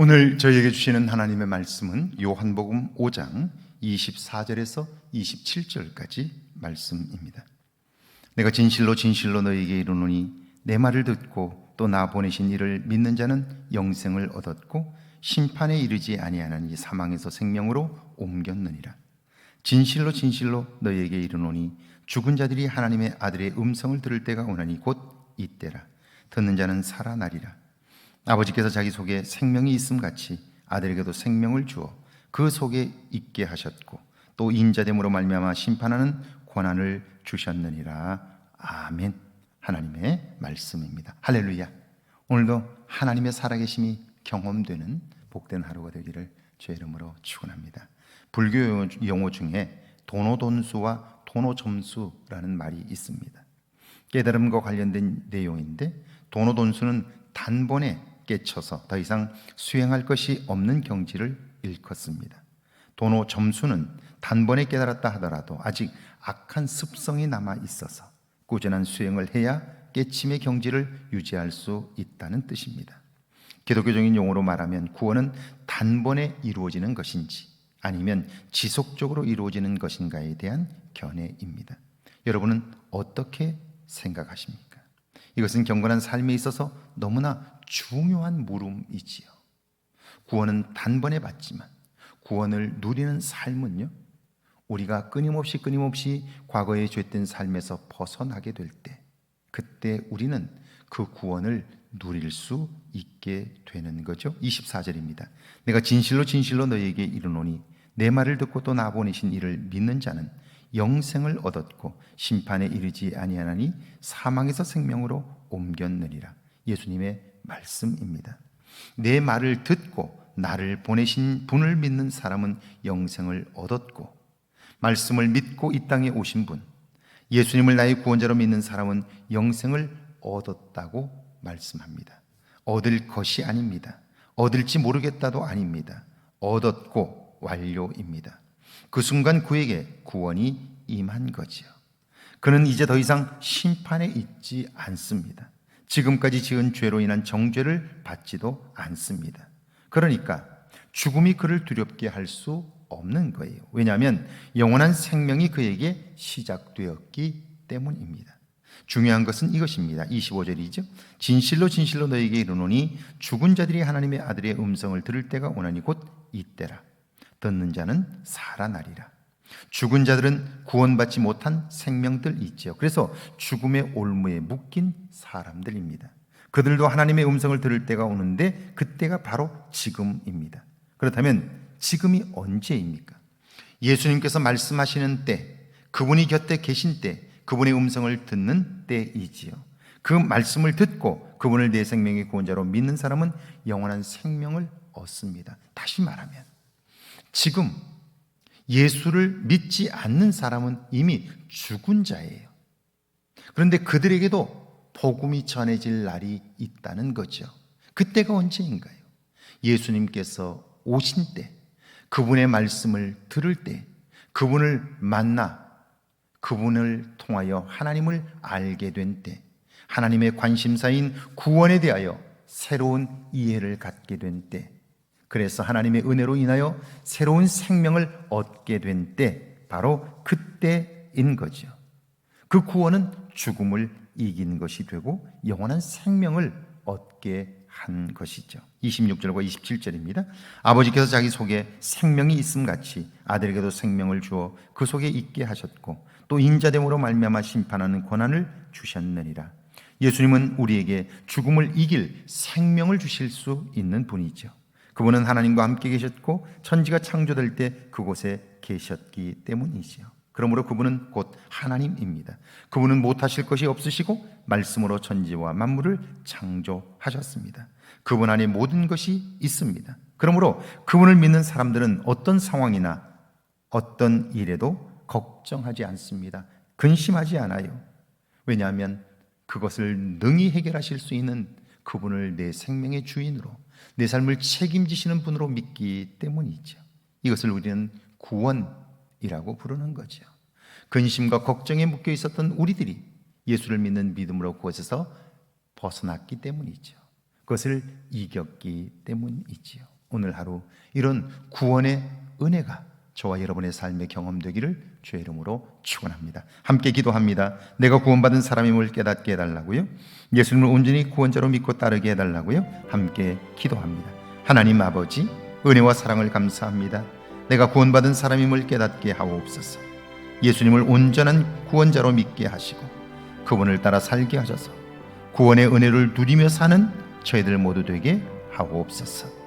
오늘 저희에게 주시는 하나님의 말씀은 요한복음 5장 24절에서 27절까지 말씀입니다. 내가 진실로 진실로 너희에게 이르노니 내 말을 듣고 또 나 보내신 이를 믿는 자는 영생을 얻었고 심판에 이르지 아니하나니 사망에서 생명으로 옮겼느니라. 진실로 진실로 너희에게 이르노니 죽은 자들이 하나님의 아들의 음성을 들을 때가 오나니 곧 이때라. 듣는 자는 살아나리라. 아버지께서 자기 속에 생명이 있음 같이 아들에게도 생명을 주어 그 속에 있게 하셨고 또 인자됨으로 말미암아 심판하는 권한을 주셨느니라. 아멘. 하나님의 말씀입니다. 할렐루야. 오늘도 하나님의 살아계심이 경험되는 복된 하루가 되기를 주의 이름으로 축원합니다. 불교 용어 중에 도노돈수와 도노점수라는 말이 있습니다. 깨달음과 관련된 내용인데, 도노돈수는 단번에 깨쳐서 더 이상 수행할 것이 없는 경지를 일컫습니다. 도노점수는 단번에 깨달았다 하더라도 아직 악한 습성이 남아 있어서 꾸준한 수행을 해야 깨침의 경지를 유지할 수 있다는 뜻입니다. 기독교적인 용어로 말하면 구원은 단번에 이루어지는 것인지 아니면 지속적으로 이루어지는 것인가에 대한 견해입니다. 여러분은 어떻게 생각하십니까? 이것은 경건한 삶에 있어서 너무나 중요한 물음이지요. 구원은 단번에 받지만 구원을 누리는 삶은요, 우리가 끊임없이 과거의 죄된 삶에서 벗어나게 될 때, 그때 우리는 그 구원을 누릴 수 있게 되는 거죠. 24절입니다. 내가 진실로 진실로 너희에게 이르노니 내 말을 듣고 또 나 보내신 이를 믿는 자는 영생을 얻었고 심판에 이르지 아니하나니 사망에서 생명으로 옮겼느니라. 예수님의 말씀입니다. 내 말을 듣고 나를 보내신 분을 믿는 사람은 영생을 얻었고, 말씀을 믿고 이 땅에 오신 분, 예수님을 나의 구원자로 믿는 사람은 영생을 얻었다고 말씀합니다. 얻을 것이 아닙니다. 얻을지 모르겠다도 아닙니다. 얻었고 완료입니다. 그 순간 그에게 구원이 임한 거지요. 그는 이제 더 이상 심판에 있지 않습니다. 지금까지 지은 죄로 인한 정죄를 받지도 않습니다. 그러니까 죽음이 그를 두렵게 할 수 없는 거예요. 왜냐하면 영원한 생명이 그에게 시작되었기 때문입니다. 중요한 것은 이것입니다. 25절이죠. 진실로 진실로 너희에게 이르노니 죽은 자들이 하나님의 아들의 음성을 들을 때가 오나니 곧 이때라. 듣는 자는 살아나리라. 죽은 자들은 구원받지 못한 생명들 있죠. 그래서 죽음의 올무에 묶인 사람들입니다. 그들도 하나님의 음성을 들을 때가 오는데 그때가 바로 지금입니다. 그렇다면 지금이 언제입니까? 예수님께서 말씀하시는 때, 그분이 곁에 계신 때, 그분의 음성을 듣는 때이지요. 그 말씀을 듣고 그분을 내 생명의 구원자로 믿는 사람은 영원한 생명을 얻습니다. 다시 말하면 지금 예수를 믿지 않는 사람은 이미 죽은 자예요. 그런데 그들에게도 복음이 전해질 날이 있다는 거죠. 그때가 언제인가요? 예수님께서 오신 때, 그분의 말씀을 들을 때, 그분을 만나 그분을 통하여 하나님을 알게 된 때, 하나님의 관심사인 구원에 대하여 새로운 이해를 갖게 된 때, 그래서 하나님의 은혜로 인하여 새로운 생명을 얻게 된 때, 바로 그때인 거죠. 그 구원은 죽음을 이긴 것이 되고 영원한 생명을 얻게 한 것이죠. 26절과 27절입니다. 아버지께서 자기 속에 생명이 있음 같이 아들에게도 생명을 주어 그 속에 있게 하셨고 또 인자됨으로 말미암아 심판하는 권한을 주셨느니라. 예수님은 우리에게 죽음을 이길 생명을 주실 수 있는 분이죠. 그분은 하나님과 함께 계셨고 천지가 창조될 때 그곳에 계셨기 때문이지요. 그러므로 그분은 곧 하나님입니다. 그분은 못하실 것이 없으시고 말씀으로 천지와 만물을 창조하셨습니다. 그분 안에 모든 것이 있습니다. 그러므로 그분을 믿는 사람들은 어떤 상황이나 어떤 일에도 걱정하지 않습니다. 근심하지 않아요. 왜냐하면 그것을 능히 해결하실 수 있는 그분을 내 생명의 주인으로, 내 삶을 책임지시는 분으로 믿기 때문이죠. 이것을 우리는 구원이라고 부르는 거죠. 근심과 걱정에 묶여 있었던 우리들이 예수를 믿는 믿음으로 그것에서 벗어났기 때문이죠. 그것을 이겼기 때문이지요. 오늘 하루 이런 구원의 은혜가 저와 여러분의 삶의 경험되기를 주의 이름으로 축원합니다. 함께 기도합니다. 내가 구원받은 사람임을 깨닫게 해달라고요. 예수님을 온전히 구원자로 믿고 따르게 해달라고요. 함께 기도합니다. 하나님 아버지, 은혜와 사랑을 감사합니다. 내가 구원받은 사람임을 깨닫게 하옵소서. 예수님을 온전한 구원자로 믿게 하시고 그분을 따라 살게 하셔서 구원의 은혜를 누리며 사는 저희들 모두 되게 하옵소서.